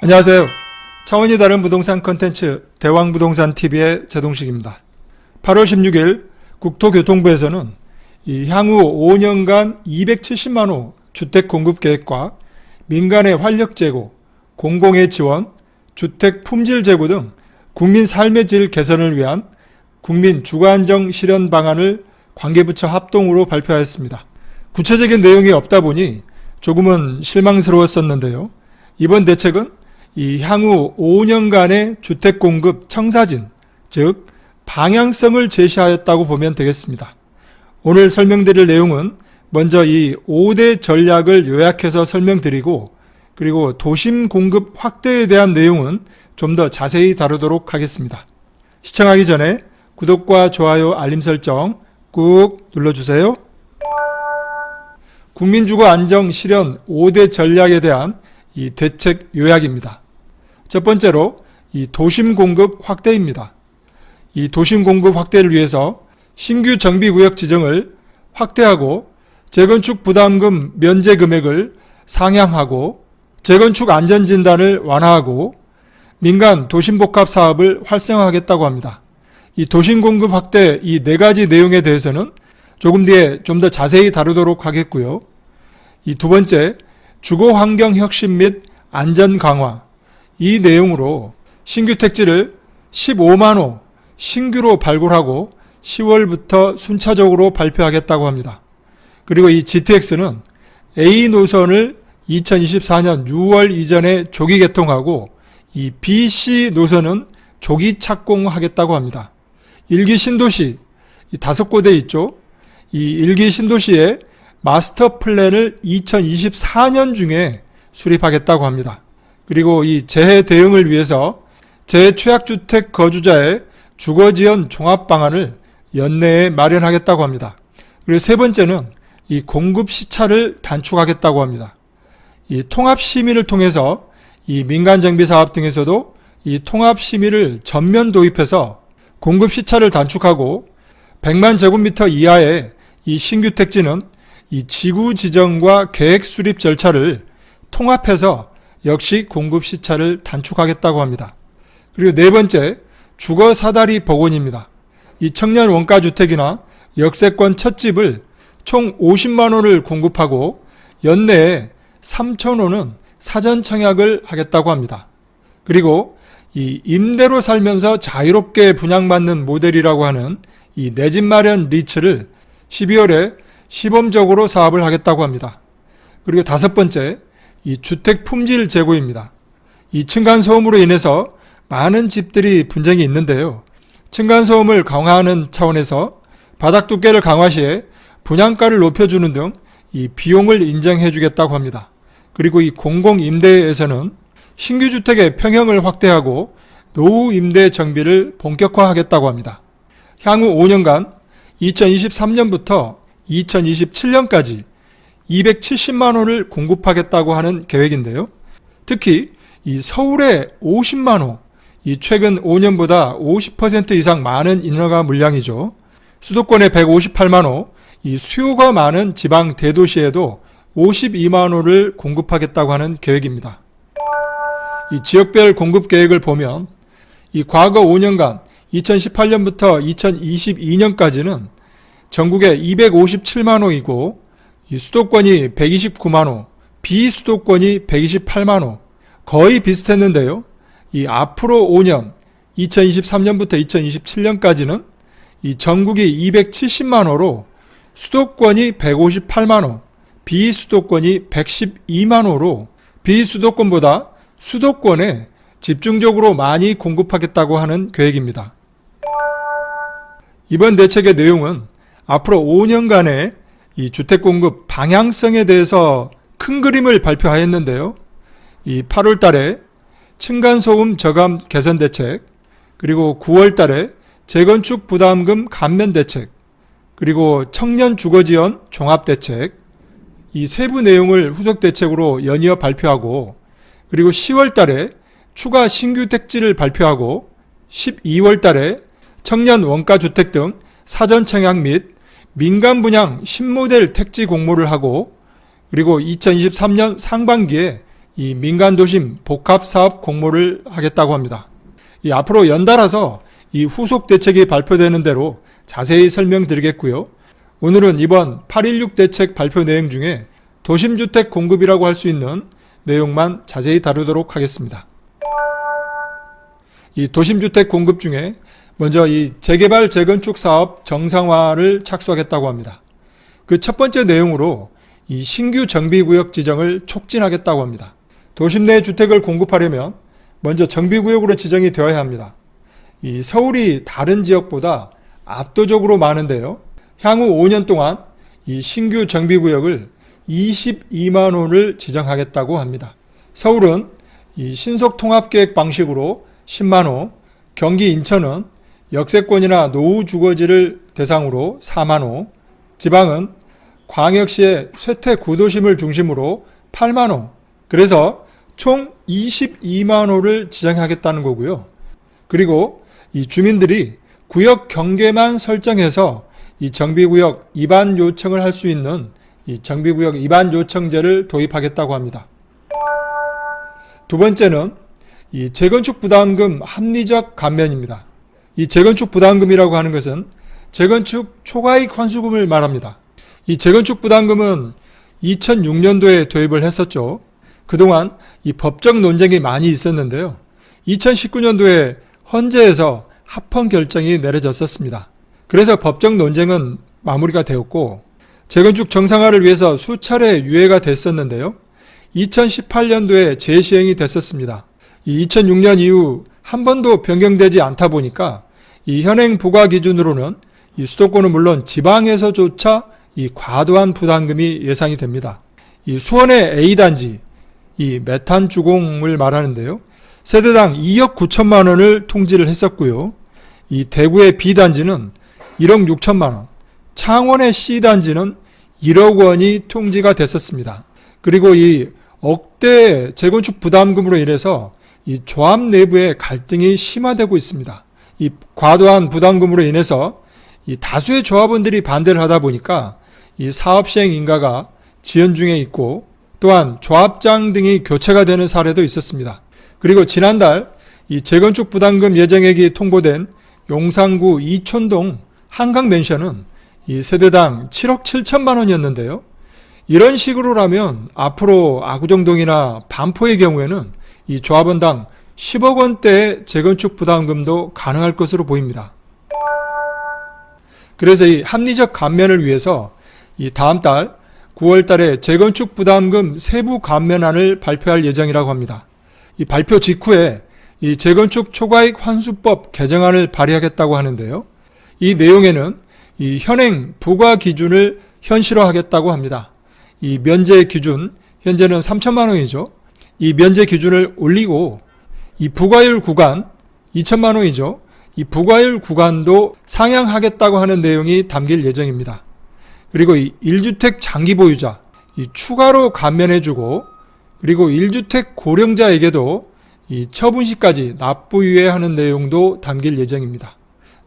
안녕하세요. 차원이 다른 부동산 콘텐츠 대왕부동산TV의 제동식입니다. 8월 16일 국토교통부에서는 향후 5년간 270만호 주택 공급 계획과 민간의 활력 제고, 공공의 지원, 주택 품질 제고 등 국민 삶의 질 개선을 위한 국민 주거안정 실현 방안을 관계부처 합동으로 발표하였습니다. 구체적인 내용이 없다 보니 조금은 실망스러웠었는데요. 이번 대책은 향후 5년간의 주택 공급 청사진, 즉 방향성을 제시하였다고 보면 되겠습니다. 오늘 설명드릴 내용은 먼저 이 5대 전략을 요약해서 설명드리고, 그리고 도심 공급 확대에 대한 내용은 좀 더 자세히 다루도록 하겠습니다. 시청하기 전에 구독과 좋아요, 알림 설정 꾹 눌러주세요. 국민주거 안정 실현 5대 전략에 대한 이 대책 요약입니다. 첫 번째로 이 도심 공급 확대입니다. 이 도심 공급 확대를 위해서 신규 정비구역 지정을 확대하고 재건축 부담금 면제 금액을 상향하고 재건축 안전진단을 완화하고 민간 도심복합 사업을 활성화하겠다고 합니다. 이 도심 공급 확대 이 네 가지 내용에 대해서는 조금 뒤에 좀 더 자세히 다루도록 하겠고요. 이 두 번째, 주거 환경 혁신 및 안전 강화. 이 내용으로 신규 택지를 15만호 신규로 발굴하고 10월부터 순차적으로 발표하겠다고 합니다. 그리고 이 GTX는 A 노선을 2024년 6월 이전에 조기 개통하고 이 BC 노선은 조기 착공하겠다고 합니다. 1기 신도시, 이 5곳에 있죠. 이 1기 신도시의 마스터 플랜을 2024년 중에 수립하겠다고 합니다. 그리고 이 재해 대응을 위해서 재해 취약주택 거주자의 주거지원 종합방안을 연내에 마련하겠다고 합니다. 그리고 세 번째는 이 공급 시차를 단축하겠다고 합니다. 이 통합심의를 통해서 이 민간정비사업 등에서도 이 통합심의를 전면 도입해서 공급 시차를 단축하고 100만 제곱미터 이하의 이 신규 택지는 이 지구 지정과 계획 수립 절차를 통합해서 역시 공급 시차를 단축하겠다고 합니다. 그리고 네 번째, 주거 사다리 복원입니다. 이 청년 원가주택이나 역세권 첫집을 총 50만 호를 공급하고 연내에 3,000호는 사전 청약을 하겠다고 합니다. 그리고 이 임대로 살면서 자유롭게 분양받는 모델이라고 하는 이 내 집 마련 리츠를 12월에 시범적으로 사업을 하겠다고 합니다. 그리고 다섯 번째, 이 주택 품질 제고입니다. 이 층간소음으로 인해서 많은 집들이 분쟁이 있는데요. 층간소음을 강화하는 차원에서 바닥 두께를 강화 시에 분양가를 높여주는 등 이 비용을 인정해 주겠다고 합니다. 그리고 이 공공임대에서는 신규 주택의 평형을 확대하고 노후 임대 정비를 본격화하겠다고 합니다. 향후 5년간 2023년부터 2027년까지 270만 호를 공급하겠다고 하는 계획인데요. 특히 이 서울의 50만 호, 이 최근 5년보다 50% 이상 많은 인허가 물량이죠. 수도권의 158만 호, 이 수요가 많은 지방 대도시에도 52만 호를 공급하겠다고 하는 계획입니다. 이 지역별 공급 계획을 보면 이 과거 5년간 2018년부터 2022년까지는 전국에 257만 호이고 이 수도권이 129만 호, 비수도권이 128만 호, 거의 비슷했는데요. 이 앞으로 5년, 2023년부터 2027년까지는 이 전국이 270만 호로 수도권이 158만 호, 비수도권이 112만 호로 비수도권보다 수도권에 집중적으로 많이 공급하겠다고 하는 계획입니다. 이번 대책의 내용은 앞으로 5년간의 이 주택 공급 방향성에 대해서 큰 그림을 발표하였는데요. 이 8월 달에 층간소음 저감 개선 대책, 그리고 9월 달에 재건축 부담금 감면 대책, 그리고 청년 주거지원 종합 대책, 이 세부 내용을 후속 대책으로 연이어 발표하고, 그리고 10월 달에 추가 신규 택지를 발표하고 12월 달에 청년 원가주택 등 사전 청약 및 민간 분양 신모델 택지 공모를 하고, 그리고 2023년 상반기에 이 민간도심 복합사업 공모를 하겠다고 합니다. 앞으로 연달아서 이 후속 대책이 발표되는 대로 자세히 설명드리겠고요. 오늘은 이번 8.16 대책 발표 내용 중에 도심주택 공급이라고 할 수 있는 내용만 자세히 다루도록 하겠습니다. 이 도심주택 공급 중에 먼저 이 재개발 재건축 사업 정상화를 착수하겠다고 합니다. 그 첫 번째 내용으로 이 신규 정비구역 지정을 촉진하겠다고 합니다. 도심 내 주택을 공급하려면 먼저 정비구역으로 지정이 되어야 합니다. 이 서울이 다른 지역보다 압도적으로 많은데요. 향후 5년 동안 이 신규 정비구역을 22만 호를 지정하겠다고 합니다. 서울은 이 신속통합계획 방식으로 10만 호, 경기 인천은 역세권이나 노후 주거지를 대상으로 4만 호, 지방은 광역시의 쇠퇴 구도심을 중심으로 8만 호, 그래서 총 22만 호를 지정하겠다는 거고요. 그리고 이 주민들이 구역 경계만 설정해서 이 정비구역 입안 요청을 할 수 있는 이 정비구역 입안 요청제를 도입하겠다고 합니다. 두 번째는 이 재건축 부담금 합리적 감면입니다. 이 재건축 부담금이라고 하는 것은 재건축 초과이익 환수금을 말합니다. 이 재건축 부담금은 2006년도에 도입을 했었죠. 그동안 이 법적 논쟁이 많이 있었는데요. 2019년도에 헌재에서 합헌 결정이 내려졌었습니다. 그래서 법적 논쟁은 마무리가 되었고 재건축 정상화를 위해서 수차례 유예가 됐었는데요. 2018년도에 재시행이 됐었습니다. 이 2006년 이후 한 번도 변경되지 않다 보니까 이 현행 부과 기준으로는 이 수도권은 물론 지방에서조차 이 과도한 부담금이 예상이 됩니다. 이 수원의 A단지, 이 메탄 주공을 말하는데요. 세대당 2억 9천만 원을 통지를 했었고요. 이 대구의 B단지는 1억 6천만 원, 창원의 C단지는 1억 원이 통지가 됐었습니다. 그리고 이 억대 재건축 부담금으로 인해서 이 조합 내부의 갈등이 심화되고 있습니다. 이 과도한 부담금으로 인해서 이 다수의 조합원들이 반대를 하다 보니까 이 사업 시행 인가가 지연 중에 있고 또한 조합장 등이 교체가 되는 사례도 있었습니다. 그리고 지난달 이 재건축 부담금 예정액이 통보된 용산구 이촌동 한강맨션은 이 세대당 7억 7천만 원이었는데요. 이런 식으로라면 앞으로 아구정동이나 반포의 경우에는 이 조합원당 10억 원대의 재건축 부담금도 가능할 것으로 보입니다. 그래서 이 합리적 감면을 위해서 이 다음 달 9월 달에 재건축 부담금 세부 감면안을 발표할 예정이라고 합니다. 이 발표 직후에 이 재건축 초과이익 환수법 개정안을 발의하겠다고 하는데요. 이 내용에는 이 현행 부과 기준을 현실화하겠다고 합니다. 이 면제 기준, 현재는 3천만 원이죠. 이 면제 기준을 올리고 이 부과율 구간 2천만 원이죠. 이 부과율 구간도 상향하겠다고 하는 내용이 담길 예정입니다. 그리고 이 1주택 장기 보유자 이 추가로 감면해주고 그리고 1주택 고령자에게도 이 처분시까지 납부유예하는 내용도 담길 예정입니다.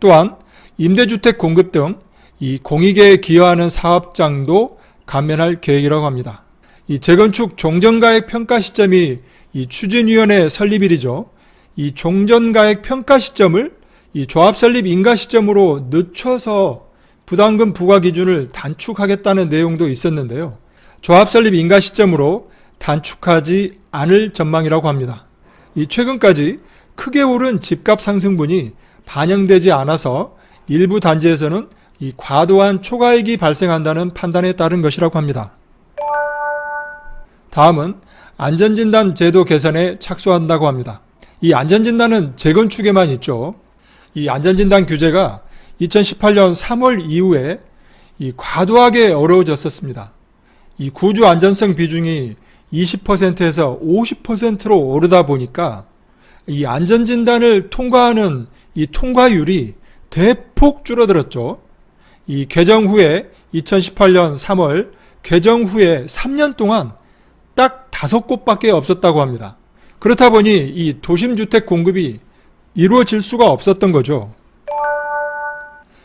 또한 임대주택 공급 등 이 공익에 기여하는 사업장도 감면할 계획이라고 합니다. 이 재건축 종전가액 평가 시점이 이 추진위원회 설립일이죠. 이 종전가액 평가 시점을 이 조합 설립 인가 시점으로 늦춰서 부담금 부과 기준을 단축하겠다는 내용도 있었는데요. 조합 설립 인가 시점으로 단축하지 않을 전망이라고 합니다. 이 최근까지 크게 오른 집값 상승분이 반영되지 않아서 일부 단지에서는 이 과도한 초과이익이 발생한다는 판단에 따른 것이라고 합니다. 다음은 안전진단 제도 개선에 착수한다고 합니다. 이 안전진단은 재건축에만 있죠. 이 안전진단 규제가 2018년 3월 이후에 이 과도하게 어려워졌었습니다. 이 구주 안전성 비중이 20%에서 50%로 오르다 보니까 이 안전진단을 통과하는 이 통과율이 대폭 줄어들었죠. 이 개정 후에 2018년 3월 개정 후에 3년 동안 딱 5곳밖에 없었다고 합니다. 그렇다 보니 이 도심주택 공급이 이루어질 수가 없었던 거죠.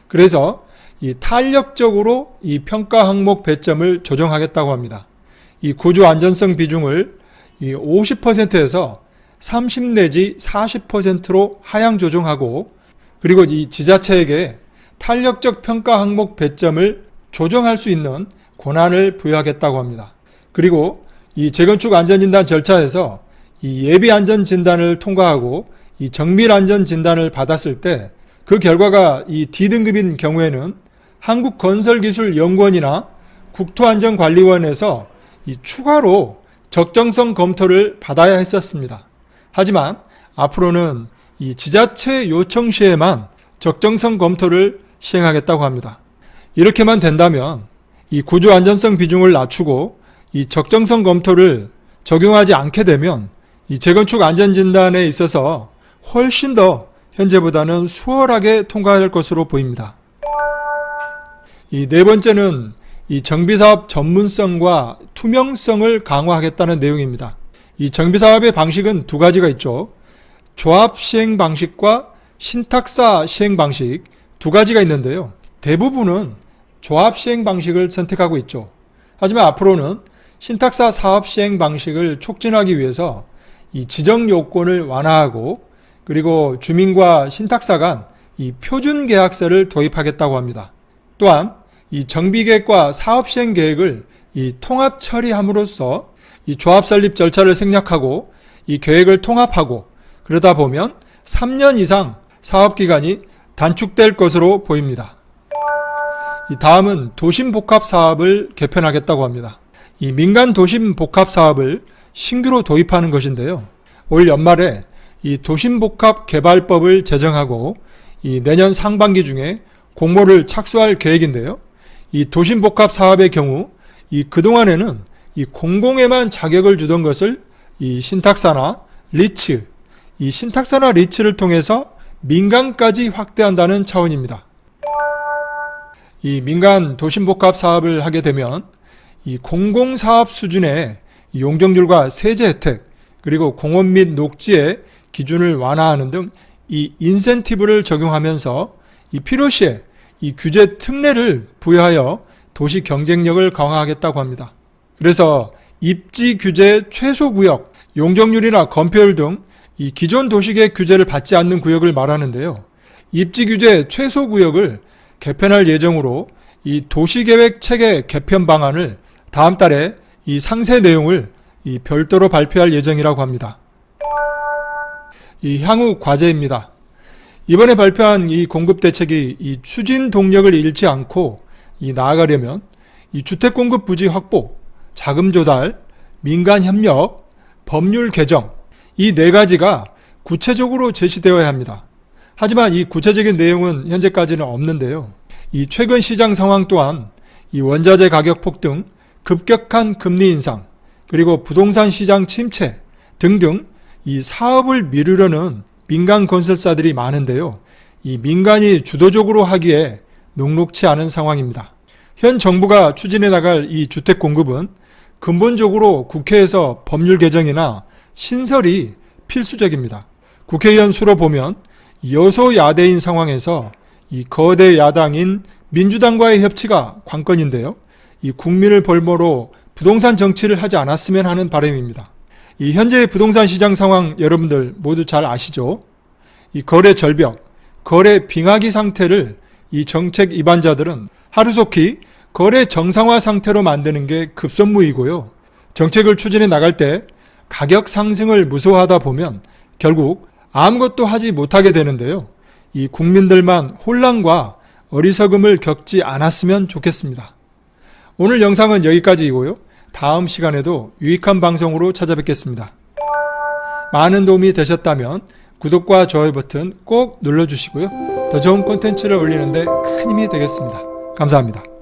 그래서 이 탄력적으로 이 평가 항목 배점을 조정하겠다고 합니다. 이 구조 안전성 비중을 이 50%에서 30 내지 40%로 하향 조정하고, 그리고 이 지자체에게 탄력적 평가 항목 배점을 조정할 수 있는 권한을 부여하겠다고 합니다. 그리고 이 재건축 안전진단 절차에서 이 예비 안전진단을 통과하고 이 정밀 안전진단을 받았을 때 그 결과가 이 D등급인 경우에는 한국건설기술연구원이나 국토안전관리원에서 이 추가로 적정성 검토를 받아야 했었습니다. 하지만 앞으로는 이 지자체 요청 시에만 적정성 검토를 시행하겠다고 합니다. 이렇게만 된다면 이 구조 안전성 비중을 낮추고 이 적정성 검토를 적용하지 않게 되면 이 재건축 안전진단에 있어서 훨씬 더 현재보다는 수월하게 통과할 것으로 보입니다. 이 네 번째는 이 정비사업 전문성과 투명성을 강화하겠다는 내용입니다. 이 정비사업의 방식은 두 가지가 있죠. 조합 시행 방식과 신탁사 시행 방식 두 가지가 있는데요. 대부분은 조합 시행 방식을 선택하고 있죠. 하지만 앞으로는 신탁사 사업 시행 방식을 촉진하기 위해서 이 지정 요건을 완화하고, 그리고 주민과 신탁사 간 이 표준 계약서를 도입하겠다고 합니다. 또한 이 정비계획과 사업 시행 계획을 이 통합 처리함으로써 이 조합 설립 절차를 생략하고 이 계획을 통합하고, 그러다 보면 3년 이상 사업 기간이 단축될 것으로 보입니다. 이 다음은 도심 복합 사업을 개편하겠다고 합니다. 이 민간 도심 복합 사업을 신규로 도입하는 것인데요. 올 연말에 이 도심복합 개발법을 제정하고 이 내년 상반기 중에 공모를 착수할 계획인데요. 이 도심복합 사업의 경우 이 그동안에는 이 공공에만 자격을 주던 것을 이 신탁사나 리츠, 이 신탁사나 리츠를 통해서 민간까지 확대한다는 차원입니다. 이 민간 도심복합 사업을 하게 되면 이 공공사업 수준의 용적률과 세제 혜택, 그리고 공원 및 녹지의 기준을 완화하는 등 이 인센티브를 적용하면서 이 필요시에 이 규제 특례를 부여하여 도시 경쟁력을 강화하겠다고 합니다. 그래서 입지 규제 최소 구역, 용적률이나 건폐율 등 이 기존 도시계획 규제를 받지 않는 구역을 말하는데요. 입지 규제 최소 구역을 개편할 예정으로 이 도시계획 체계 개편 방안을 다음 달에 이 상세 내용을 이 별도로 발표할 예정이라고 합니다. 이 향후 과제입니다. 이번에 발표한 이 공급 대책이 이 추진 동력을 잃지 않고 이 나아가려면 이 주택 공급 부지 확보, 자금 조달, 민간 협력, 법률 개정, 이 네 가지가 구체적으로 제시되어야 합니다. 하지만 이 구체적인 내용은 현재까지는 없는데요. 이 최근 시장 상황 또한 이 원자재 가격 폭등, 급격한 금리 인상, 그리고 부동산 시장 침체 등등 이 사업을 미루려는 민간 건설사들이 많은데요. 이 민간이 주도적으로 하기에 녹록치 않은 상황입니다. 현 정부가 추진해 나갈 이 주택 공급은 근본적으로 국회에서 법률 개정이나 신설이 필수적입니다. 국회의원 수로 보면 여소야대인 상황에서 이 거대 야당인 민주당과의 협치가 관건인데요. 이 국민을 볼모로 부동산 정치를 하지 않았으면 하는 바람입니다. 이 현재의 부동산 시장 상황 여러분들 모두 잘 아시죠? 이 거래 절벽, 거래 빙하기 상태를 이 정책 위반자들은 하루속히 거래 정상화 상태로 만드는 게 급선무이고요. 정책을 추진해 나갈 때 가격 상승을 무서워하다 보면 결국 아무것도 하지 못하게 되는데요. 이 국민들만 혼란과 어리석음을 겪지 않았으면 좋겠습니다. 오늘 영상은 여기까지이고요. 다음 시간에도 유익한 방송으로 찾아뵙겠습니다. 많은 도움이 되셨다면 구독과 좋아요 버튼 꼭 눌러주시고요. 더 좋은 콘텐츠를 올리는데 큰 힘이 되겠습니다. 감사합니다.